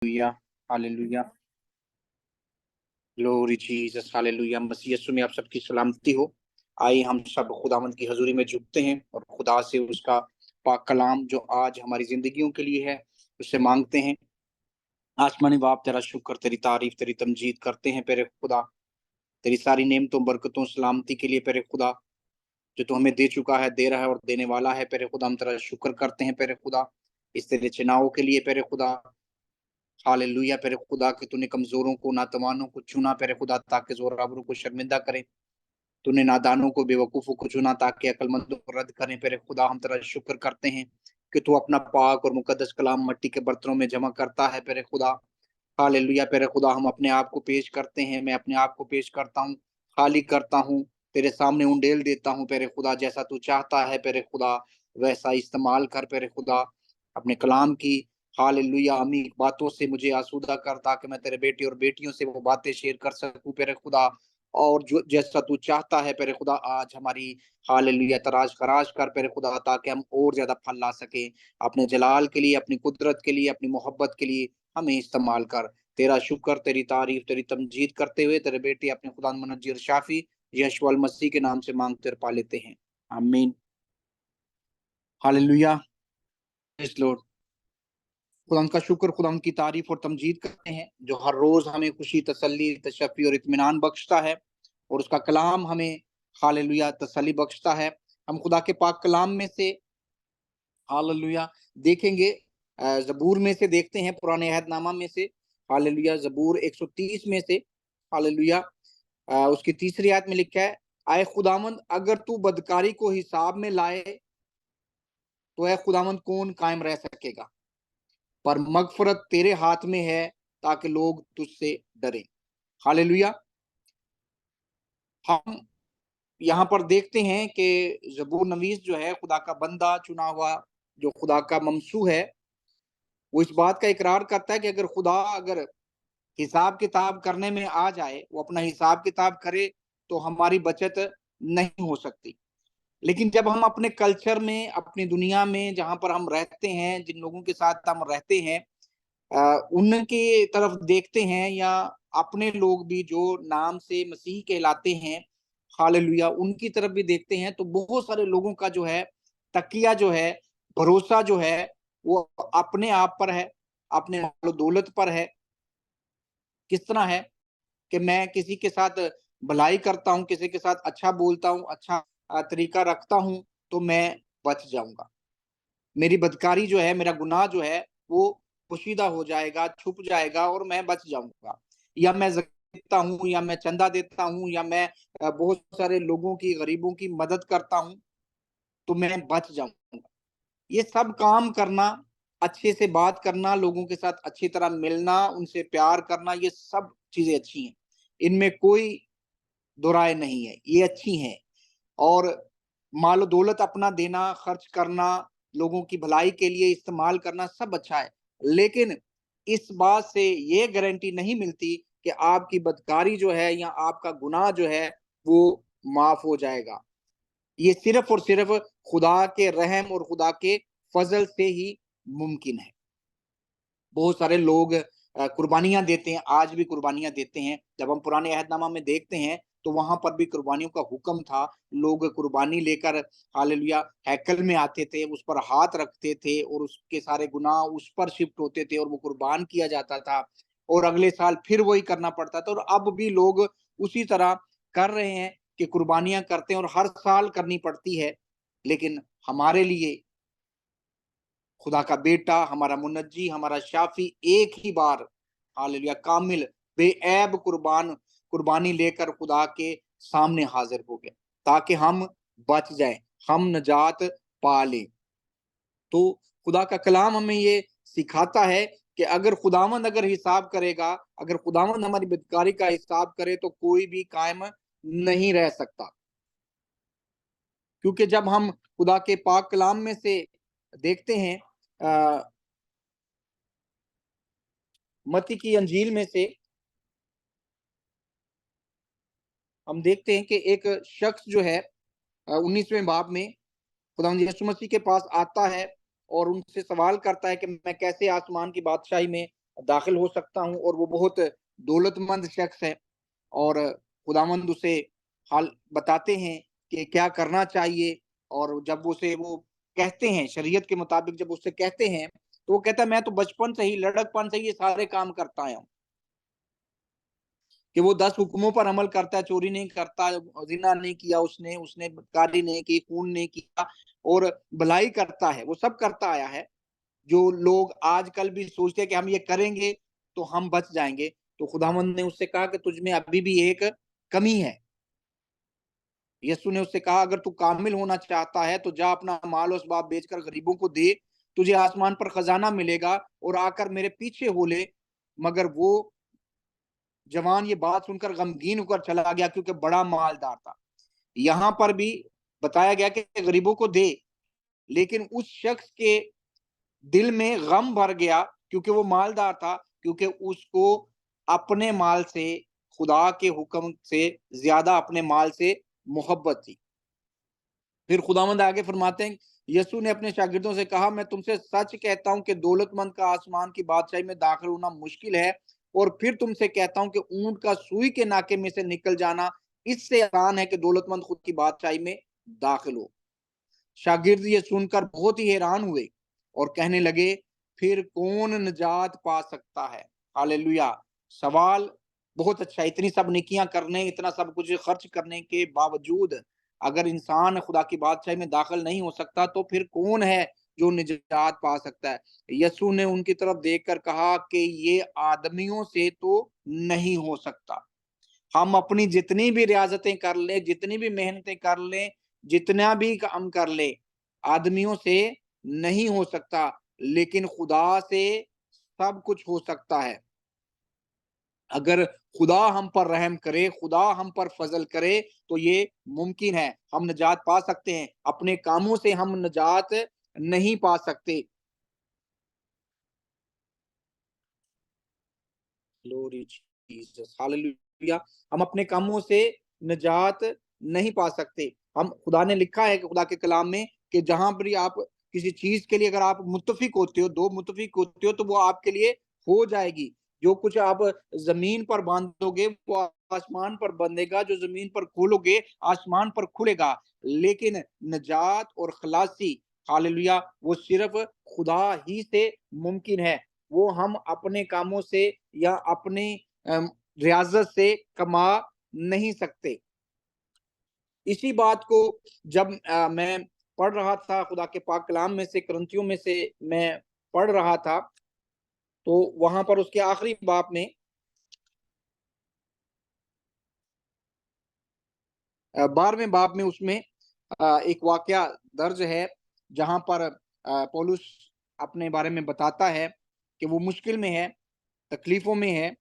Hallelujah, hallelujah, glory Jesus, hallelujah. मसीह यीशु में आप सबकी सलामती हो। आइए हम सब खुदावंद की हजूरी में झुकते हैं और खुदा से उसका पाक कलाम जो आज हमारी जिंदगियों के लिए है उससे मांगते हैं। आसमानी बाप, तेरा शुक्र, तेरी तारीफ, तेरी तमजीद करते हैं पेरे खुदा। तेरी सारी नेमतों, बरकतों, सलामती के लिए पेरे खुदा, जो तू हमें दे चुका है, दे रहा है और देने वाला है पेरे खुदा। हम तेरा शुक्र करते हैं पेरे खुदा, इस तेरे चुनाव के लिए पेरे खुदा। हालेलुया पेरे खुदा कि तूने कमजोरों को, नातवानों को चुना पेरे खुदा, ताकि जोरावरों को शर्मिंदा करे। तूने नादानों को, बेवकूफों को चुना ताकि अक्लमंदों को रद्द करें पेरे खुदा। हम तेरा शुक्र करते हैं कि तू अपना पाक और मुकद्दस कलाम मिट्टी के बर्तनों में जमा करता है पेरे खुदा। हालेलुया पेरे खुदा, हम अपने आप को पेश करते हैं, मैं अपने आप को पेश करता हूँ, खाली करता हूँ, तेरे सामने उंडेल देता हूँ पेरे खुदा। जैसा तू चाहता है पेरे खुदा वैसा इस्तेमाल कर पेरे खुदा। अपने कलाम की हालेलुया अमीर बातों से मुझे आसूदा कर, ताकि मैं तेरे बेटे और बेटियों से वो बातें शेयर कर सकूं पेरे खुदा। और जो जैसा तू चाहता है पेरे खुदा, आज हमारी हालेलुया तराश खराश कर पेरे खुदा, ताकि हम और ज्यादा फल ला सके। अपने जलाल के लिए, अपनी कुदरत के लिए, अपनी मोहब्बत के लिए हमें इस्तेमाल कर। तेरा शुक्र, तेरी तारीफ, तेरी तमजीद करते हुए तेरे बेटे अपने खुदा मुनज्जिर शाफी यशवल मसीह के नाम से मांगते और पा लेते हैं। आमीन। Hallelujah, praise Lord. खुदा का शुक्र, खुदा की तारीफ और तमजीद करते हैं जो हर रोज हमें खुशी, तसल्ली, तशफ़ी और इत्मीनान बख्शता है, और उसका कलाम हमें हालेलुया तसल्ली बख्शता है। हम खुदा के पाक कलाम में से हालेलुया देखेंगे, ज़बूर में से देखते हैं, पुराने अहदनामा में से हालेलुया ज़बूर 130 में से हालेलुया उसकी तीसरी आयत में लिखा है, आए खुदावंद अगर तू बदकारी को हिसाब में लाए तो है खुदावंद कौन कायम रह सकेगा। पर मगफरत तेरे हाथ में है ताकि लोग तुझसे डरें। हालेलुया। हम यहाँ पर देखते हैं कि जबूर नवीस जो है खुदा का बंदा चुना हुआ, जो खुदा का ममसू है, वो इस बात का इकरार करता है कि अगर खुदा अगर हिसाब किताब करने में आ जाए, वो अपना हिसाब किताब करे, तो हमारी बचत नहीं हो सकती। लेकिन जब हम अपने कल्चर में, अपनी दुनिया में जहां पर हम रहते हैं, जिन लोगों के साथ हम रहते हैं, उनकी तरफ देखते हैं, या अपने लोग भी जो नाम से मसीह कहलाते हैं, हालेलुया, उनकी तरफ भी देखते हैं, तो बहुत सारे लोगों का जो है तकिया जो है, भरोसा जो है, वो अपने आप पर है, अपने मालो दौलत पर है। किस तरह है कि मैं किसी के साथ भलाई करता हूँ, किसी के साथ अच्छा बोलता हूँ, अच्छा तरीका रखता हूँ, तो मैं बच जाऊंगा। मेरी बदकारी जो है, मेरा गुनाह जो है, वो पोशीदा हो जाएगा, छुप जाएगा और मैं बच जाऊंगा। या मैं देता हूँ, या मैं चंदा देता हूँ, या मैं बहुत सारे लोगों की, गरीबों की मदद करता हूँ, तो मैं बच जाऊंगा। ये सब काम करना, अच्छे से बात करना, लोगों के साथ अच्छी तरह मिलना, उनसे प्यार करना, ये सब चीजें अच्छी हैं, इनमें कोई दो राय नहीं है, ये अच्छी हैं। और मालो दौलत अपना देना, खर्च करना, लोगों की भलाई के लिए इस्तेमाल करना, सब अच्छा है। लेकिन इस बात से ये गारंटी नहीं मिलती कि आपकी बदकारी जो है या आपका गुनाह जो है वो माफ हो जाएगा। ये सिर्फ और सिर्फ खुदा के रहम और खुदा के फजल से ही मुमकिन है। बहुत सारे लोग कुर्बानियां देते हैं, आज भी कुर्बानियां देते हैं। जब हम पुराने अहदनामा में देखते हैं, तो वहां पर भी कुर्बानियों का हुक्म था। लोग कुर्बानी लेकर हालेलुया हैकल में आते थे, उस पर हाथ रखते थे, और उसके सारे गुनाह उस पर शिफ्ट होते थे, और वो कुर्बान किया जाता था, और अगले साल फिर वही करना पड़ता था। और अब भी लोग उसी तरह कर रहे हैं कि कुर्बानियां करते हैं और हर साल करनी पड़ती है। लेकिन हमारे लिए खुदा का बेटा, हमारा मुनज्जी, हमारा शाफी एक ही बार हालेलुया कामिल बेऐब कुर्बानी लेकर खुदा के सामने हाजिर हो गया, ताकि हम बच जाएं, हम नजात पा लें। तो खुदा का कलाम हमें ये सिखाता है कि अगर खुदावंद अगर हिसाब करेगा, अगर खुदावंद हमारी बदकारी का हिसाब करे, तो कोई भी कायम नहीं रह सकता। क्योंकि जब हम खुदा के पाक कलाम में से देखते हैं, मत्ती की अंजील में से हम देखते हैं कि एक शख्स जो है 19वें बाब में खुदा यीशु मसीह के पास आता है और उनसे सवाल करता है कि मैं कैसे आसमान की बादशाही में दाखिल हो सकता हूँ, और वो बहुत दौलतमंद शख्स है, और खुदावंद उसे हाल बताते हैं कि क्या करना चाहिए। और जब उसे वो कहते हैं, शरीयत के मुताबिक जब उससे कहते हैं, तो वो कहता है मैं तो बचपन से ही, लड़कपन से ही ये सारे काम करता आया हूँ, कि वो 10 हुक्मों पर अमल करता है, चोरी नहीं करता, ज़िना नहीं किया उसने, उसने बदकारी नहीं की, खून नहीं किया, और भलाई करता है, वो सब करता आया है। जो लोग आजकल भी सोचते हैं कि हम ये करेंगे तो हम बच जाएँगे, तो खुदावंद ने उससे कहा कि तुझ में अभी भी एक कमी है। यीशु ने उससे कहा, अगर तू कामिल होना चाहता है तो जा अपना माल और असबाब बेचकर गरीबों को दे, तुझे आसमान पर खजाना मिलेगा, और आकर मेरे पीछे हो ले। मगर वो जवान ये बात सुनकर गमगीन होकर चला गया, क्योंकि बड़ा मालदार था। यहाँ पर भी बताया गया कि गरीबों को दे, लेकिन उस शख्स के दिल में गम भर गया, क्योंकि वो मालदार था, क्योंकि उसको अपने माल से, खुदा के हुक्म से ज्यादा अपने माल से मोहब्बत थी। फिर खुदावंद आगे फरमाते हैं, यीशु ने अपने शागिर्दों से कहा, मैं तुमसे सच कहता हूं कि दौलतमंद का आसमान की बादशाही में दाखिल होना मुश्किल है। और फिर तुमसे कहता हूं कि ऊंट का सुई के नाके में से निकल जाना इससे आसान है कि दौलतमंद खुद की बादशाही में दाखिल हो। शागिर्द ये सुनकर बहुत ही हैरान हुए और कहने लगे, फिर कौन निजात पा सकता है। हालेलुया। सवाल बहुत अच्छा है। इतनी सब नेकियां करने, इतना सब कुछ खर्च करने के बावजूद अगर इंसान खुदा की बादशाही में दाखिल नहीं हो सकता, तो फिर कौन है जो निजात पा सकता है। यसू ने उनकी तरफ देखकर कहा कि ये आदमियों से तो नहीं हो सकता। हम अपनी जितनी भी रियाजतें कर लें, जितनी भी मेहनतें कर लें, जितना भी काम कर ले, आदमियों से नहीं हो सकता, लेकिन खुदा से सब कुछ हो सकता है। अगर खुदा हम पर रहम करे, खुदा हम पर फजल करे, तो ये मुमकिन है, हम निजात पा सकते हैं। अपने कामों से हम निजात नहीं पा सकते। Glory Jesus, hallelujah. हम अपने कामों से निजात नहीं पा सकते। हम, खुदा ने लिखा है कि खुदा के कलाम में, कि जहां पर आप किसी चीज के लिए अगर आप मुत्तफिक होते हो, दो मुत्तफिक होते हो, तो वो आपके लिए हो जाएगी। जो कुछ आप जमीन पर बांधोगे वो आसमान पर बंधेगा, जो जमीन पर खोलोगे आसमान पर खुलेगा। लेकिन निजात और खलासी, हालेलुया, वो सिर्फ खुदा ही से मुमकिन है। वो हम अपने कामों से या अपनी रियाजत से कमा नहीं सकते। इसी बात को जब मैं पढ़ रहा था, खुदा के पाक कलाम में से, करंथियों में से मैं पढ़ रहा था, तो वहां पर उसके आखिरी बाब में, 12वें बाब में, उसमें एक वाकया दर्ज है, जहां पर पौलुस अपने बारे में बताता है कि वो मुश्किल में है, तकलीफों में है।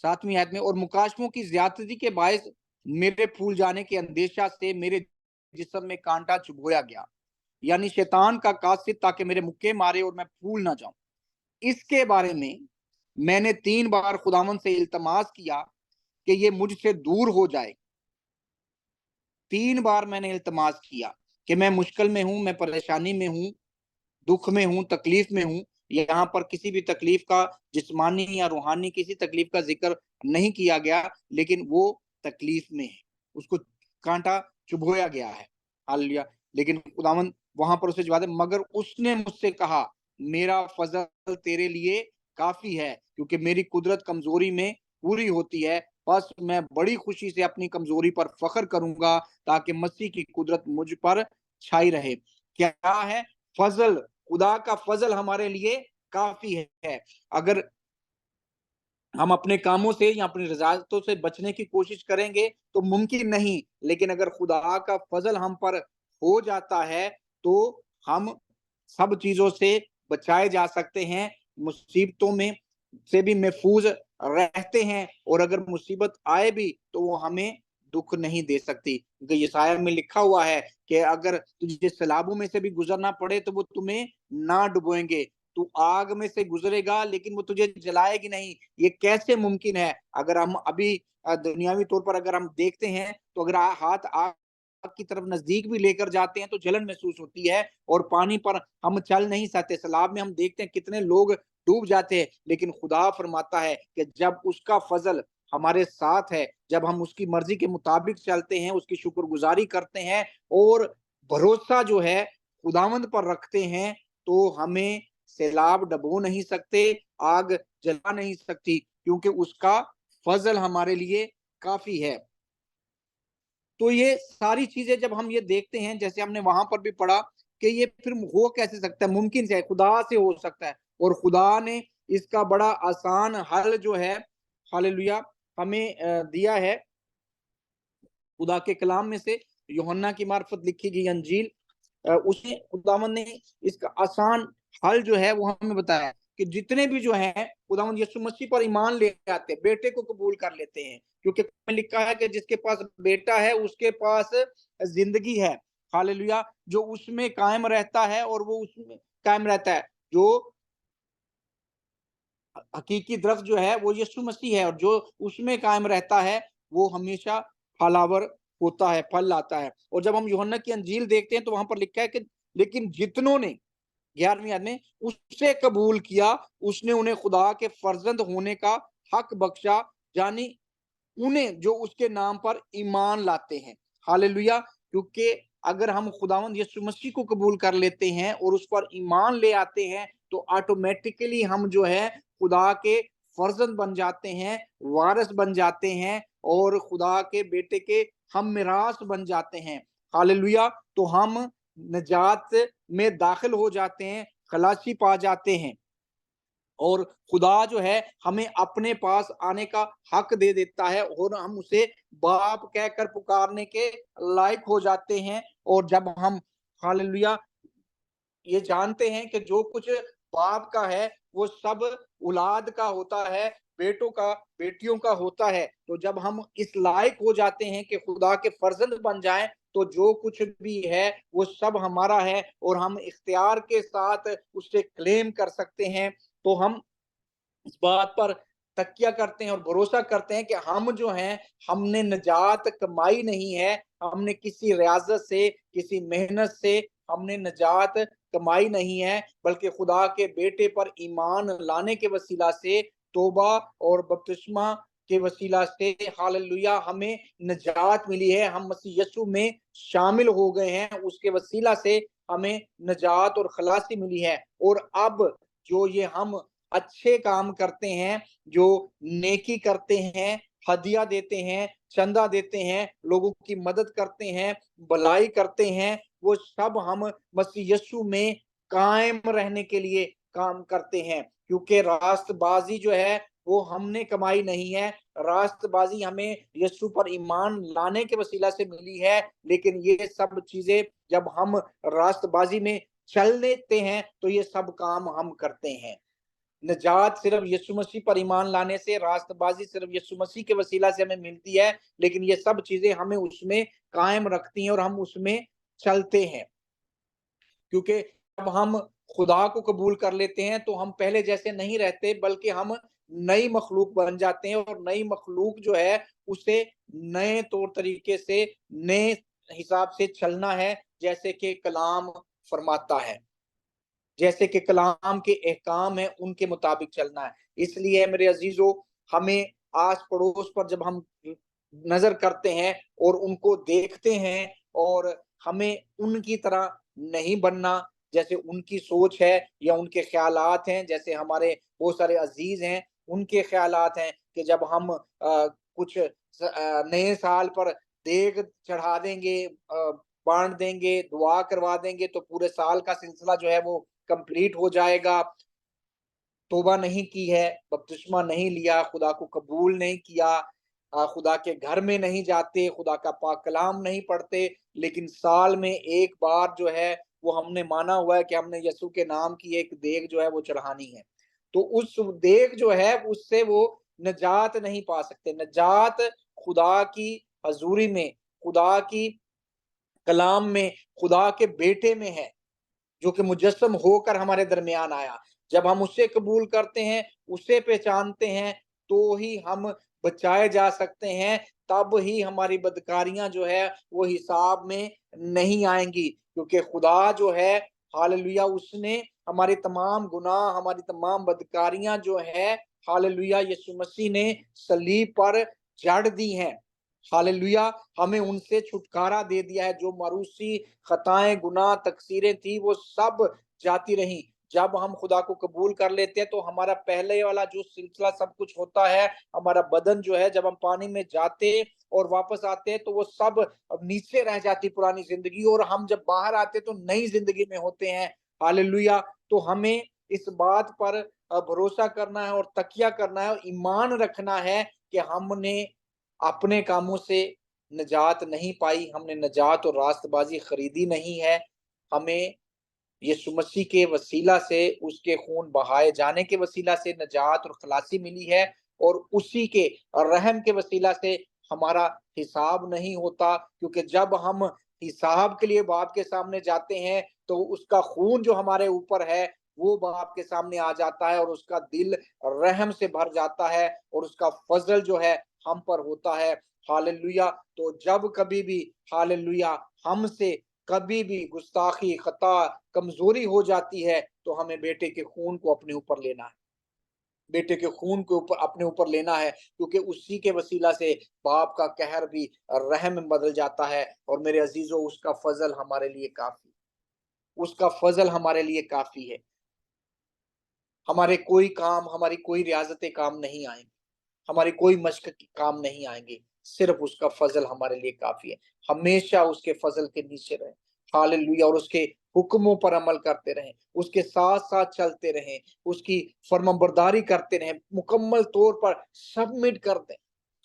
7वीं आयत में, और मुकाशफों की ज्यादती के बायस मेरे फूल जाने के अंदेशा से मेरे जिस्म में कांटा चुभोया गया, यानी शैतान का कासिद, ताकि मेरे मुक्के मारे और मैं फूल ना जाऊं। इसके बारे में मैंने 3 बार खुदावन से इल्तमास किया कि ये मुझसे दूर हो जाए। 3 बार मैंने इल्तमास किया कि मैं मुश्किल में हूं, मैं परेशानी में हूं, दुख में हूं, तकलीफ में हूं। यहाँ पर किसी भी तकलीफ का, जिस्मानी या रूहानी किसी तकलीफ का जिक्र नहीं किया गया, लेकिन वो तकलीफ में है, उसको कांटा चुभोया गया है। हालेलुया। लेकिन खुदावंद वहां पर उसे जवाब दे, मगर उसने मुझसे कहा, मेरा फजल तेरे लिए काफी है, क्योंकि मेरी कुदरत कमजोरी में पूरी होती है। बस मैं बड़ी खुशी से अपनी कमजोरी पर फख्र करूंगा, ताकि मसीह की कुदरत मुझ पर छाई रहे। क्या है? फजल। खुदा का फजल हमारे लिए काफी है। अगर हम अपने कामों से या अपनी रजायतों से बचने की कोशिश करेंगे तो मुमकिन नहीं, लेकिन अगर खुदा का फजल हम पर हो जाता है, तो हम सब चीजों से बचाए जा सकते हैं, मुसीबतों में से भी महफूज रहते हैं। और अगर मुसीबत आए भी तो वो हमें दुख नहीं दे सकती, क्योंकि यशायाह में लिखा हुआ है कि अगर तुझे सैलाबों में से भी गुजरना पड़े तो वो तुम्हें ना डुबोएंगे। तू आग में से गुजरेगा लेकिन वो तुझे जलाएगी नहीं। ये कैसे मुमकिन है? अगर हम अभी दुनियावी तौर पर अगर हम देखते हैं, तो अगर हाथ आग आग की तरफ नजदीक भी लेकर जाते हैं तो जलन महसूस होती है, और पानी पर हम चल नहीं सकते। सैलाब में हम देखते हैं कितने लोग डूब जाते हैं, लेकिन खुदा फरमाता है कि जब उसका फजल हमारे साथ है, जब हम उसकी मर्जी के मुताबिक चलते हैं, उसकी शुक्रगुजारी करते हैं और भरोसा जो है खुदावंद पर रखते हैं, तो हमें सैलाब डबो नहीं सकते, आग जला नहीं सकती, क्योंकि उसका फजल हमारे लिए काफी है। तो ये सारी चीजें जब हम ये देखते हैं, जैसे हमने वहां पर भी पढ़ा कि ये फिर हो कैसे सकता है, मुमकिन से है, खुदा से हो सकता है, और खुदा ने इसका बड़ा आसान हल जो है, हालेलुया, हमें दिया है खुदा के कलाम में से। यूहन्ना की मार्फत लिखी गई अंजील, उसने खुदावंद ने इसका आसान हल जो है वो हमें बताया कि जितने भी जो है खुदावंद यीशु मसीह पर ईमान ले आते, बेटे को कबूल कर लेते हैं, क्योंकि लिखा है कि जिसके पास बेटा है उसके पास जिंदगी है। हालेलुया, जो उसमें कायम रहता है और वो उसमें कायम रहता है, जो हकीकी दरख्त जो है वो यीशु मसीह है, और जो उसमें कायम रहता है वो हमेशा फलावर होता है, फल लाता है। और जब हम यूहन्ना की अंजील देखते हैं तो वहां पर लिखा है कि लेकिन जितनों ने, 11वीं आयत में, उससे कबूल किया, उसने उन्हें खुदा के फर्जंद होने का हक बख्शा, यानी उन्हें जो उसके नाम पर ईमान लाते हैं। हालेलुया, क्योंकि अगर हम खुदावंद यीशु मसीह को कबूल कर लेते हैं और उस पर ईमान ले आते हैं, तो ऑटोमेटिकली हम जो है खुदा के फर्जंद बन जाते हैं, वारिस बन जाते हैं, और खुदा के बेटे के हम मिरास बन जाते हैं। हालेलुया, तो हम नजात में दाखिल हो जाते हैं, खलासी पा जाते हैं, और खुदा जो है हमें अपने पास आने का हक दे देता है, और हम उसे बाप कहकर पुकारने के लायक हो जाते हैं। और जब हम, हालेलुया, ये जानते हैं कि जो कुछ बाप का है वो सब औलाद का होता है, बेटों का, बेटियों का होता है। तो जब हम इस लायक हो जाते हैं कि खुदा के फर्जंद बन जाएं, तो जो कुछ भी है वो सब हमारा है, और हम इख्तियार के साथ उससे क्लेम कर सकते हैं। तो हम इस बात पर तकिया करते हैं और भरोसा करते हैं कि हम जो हैं, हमने निजात कमाई नहीं है, हमने किसी रियाज़त से, किसी मेहनत से हमने निजात कमाई नहीं है, बल्कि खुदा के बेटे पर ईमान लाने के वसीला से, तौबा और बपतिस्मा के वसीला से, हालेलुया, हमें निजात मिली है। हम मसीह यीशु में शामिल हो गए हैं, उसके वसीला से हमें निजात और खलासी मिली है। और अब जो ये हम अच्छे काम करते हैं, जो नेकी करते हैं, हदिया देते हैं, चंदा देते हैं, लोगों की मदद करते हैं, भलाई करते हैं, वो सब हम मसीह यीशु में कायम रहने के लिए काम करते हैं, क्योंकि रास्तबाजी जो है वो हमने कमाई नहीं है, रास्तबाजी हमें यीशु पर ईमान लाने के वसीला से मिली है। लेकिन ये सब चीजें जब हम रास्तबाजी में चल लेते हैं तो ये सब काम हम करते हैं। निजात सिर्फ यीशु मसीह पर ईमान लाने से, रास्तबाजी सिर्फ यीशु मसीह के वसीला से हमें मिलती है, लेकिन ये सब चीजें हमें उसमें कायम रखती हैं और हम उसमें चलते हैं। क्योंकि जब हम खुदा को कबूल कर लेते हैं तो हम पहले जैसे नहीं रहते, बल्कि हम नई मखलूक बन जाते हैं, और नई मखलूक जो है उसे नए तौर तरीके से, नए हिसाब से चलना है, जैसे कि कलाम फरमाता है, जैसे कि कलाम के अहकाम है उनके मुताबिक चलना है। इसलिए मेरे अजीजों, हमें आस पड़ोस पर जब हम नजर करते हैं और उनको देखते हैं, और हमें उनकी तरह नहीं बनना, जैसे उनकी सोच है या उनके ख्यालात हैं, जैसे हमारे बहुत सारे अजीज हैं उनके ख्यालात हैं कि जब हम कुछ नए साल पर देग चढ़ा देंगे, बांट देंगे, दुआ करवा देंगे, तो पूरे साल का सिलसिला जो है वो कंप्लीट हो जाएगा। तौबा नहीं की है, बपतिस्मा नहीं लिया, खुदा को कबूल नहीं किया, खुदा के घर में नहीं जाते, खुदा का पाक कलाम नहीं पढ़ते, लेकिन साल में एक बार जो है वो हमने माना हुआ है कि हमने यीशु के नाम की एक देग जो है वो चढ़ानी है। तो उस देग जो है उससे वो निजात नहीं पा सकते। निजात खुदा की हजूरी में, खुदा की कलाम में, खुदा के बेटे में है, जो कि मुजस्सम होकर हमारे दरमियान आया। जब हम उसे कबूल करते हैं, उसे पहचानते हैं, तो ही हम बचाए जा सकते हैं, तब ही हमारी बदकारियां जो है वो हिसाब में नहीं आएंगी, क्योंकि खुदा जो है हालेलुया उसने हमारे तमाम गुनाह, हमारी तमाम बदकारियां जो है हालेलुया यीशु मसीह ने सलीब पर जड़ दी हैं। हालेलुया हमें उनसे छुटकारा दे दिया है। जो मारूसी खताएं, गुनाह, तकसीरें थी वो सब जाती रही। जब हम खुदा को कबूल कर लेते हैं तो हमारा पहले वाला जो सिलसिला सब कुछ होता है, हमारा बदन जो है जब हम पानी में जाते और वापस आते हैं तो वो सब अब नीचे रह जाती पुरानी जिंदगी, और हम जब बाहर आते तो नई जिंदगी में होते हैं। हालेलुया। तो हमें इस बात पर भरोसा करना है और तकिया करना है और ईमान रखना है कि हमने अपने कामों से निजात नहीं पाई, हमने निजात और रास्तबाजी खरीदी नहीं है। हमें यीशु मसीह के वसीला से, उसके खून बहाए जाने के वसीला से निजात और खलासी मिली है, और उसी के रहम के वसीला से हमारा हिसाब नहीं होता, क्योंकि जब हम हिसाब के लिए बाप के सामने जाते हैं तो उसका खून जो हमारे ऊपर है वो बाप के सामने आ जाता है और उसका दिल रहम से भर जाता है और उसका फजल जो है हम पर होता है। हालेलुया। तो जब कभी भी हालेलुया हमसे कभी भी गुस्ताखी, खता, कमजोरी हो जाती है तो हमें बेटे के खून को अपने ऊपर लेना है। बेटे के खून के ऊपर अपने ऊपर लेना है, क्योंकि उसी के वसीला से बाप का कहर भी रहम में बदल जाता है। और मेरे अजीजों, उसका फजल हमारे लिए काफी, उसका फजल हमारे लिए काफी है। हमारे कोई काम, हमारी कोई रियाजतें काम नहीं आएंगी, हमारी कोई मशक काम नहीं आएंगे, सिर्फ उसका फजल हमारे लिए काफी है। हमेशा उसके फजल के नीचे रहें। हालेलुया। और उसके हुक्मों पर अमल करते रहें, उसके साथ साथ चलते रहें, उसकी फर्माबरदारी करते रहें, मुकम्मल तौर पर सबमिट कर दें।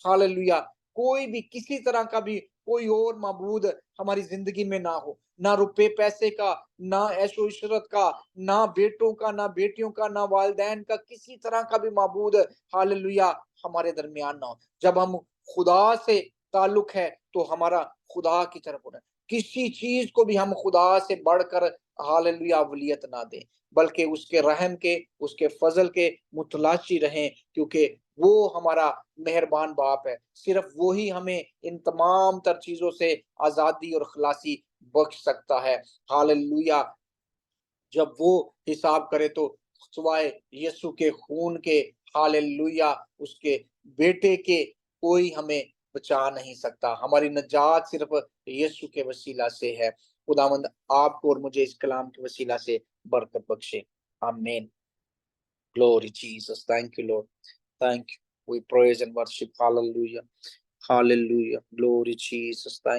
हालेलुया। कोई भी किसी तरह का भी कोई और माबूद हमारी जिंदगी में ना हो, ना रुपए पैसे का, ना ऐशो इशरत का, ना बेटों का, ना बेटियों का, ना वालिदैन का, किसी तरह का भी माबूद हालेलुया हमारे दरमियान ना हो। जब हम खुदा से ताल्लुक है तो हमारा खुदा की तरफ होना है। किसी चीज को भी हम खुदा से बढ़कर हालेलुया अवलियत ना दें, बल्कि उसके रहम के, उसके फजल के मुतलाशी रहें, क्योंकि वो हमारा मेहरबान बाप है। सिर्फ वो ही हमें इन तमाम तर चीजों से आजादी और खलासी बख्श सकता है। हालेलुया। जब वो हिसाब करे तो सिवाय यीशु के खून के, हालेलुया, उसके बेटे के, कोई हमें बचा नहीं सकता। हमारी निजात सिर्फ यीशु के वसीला से है। खुदावंद आपको और मुझे इस कलाम के वसीला से बरकत बख्शे। आमीन। Glory Jesus. Thank you, Lord. Thank you. We praise and worship. Hallelujah. Hallelujah. Glory Jesus. Thank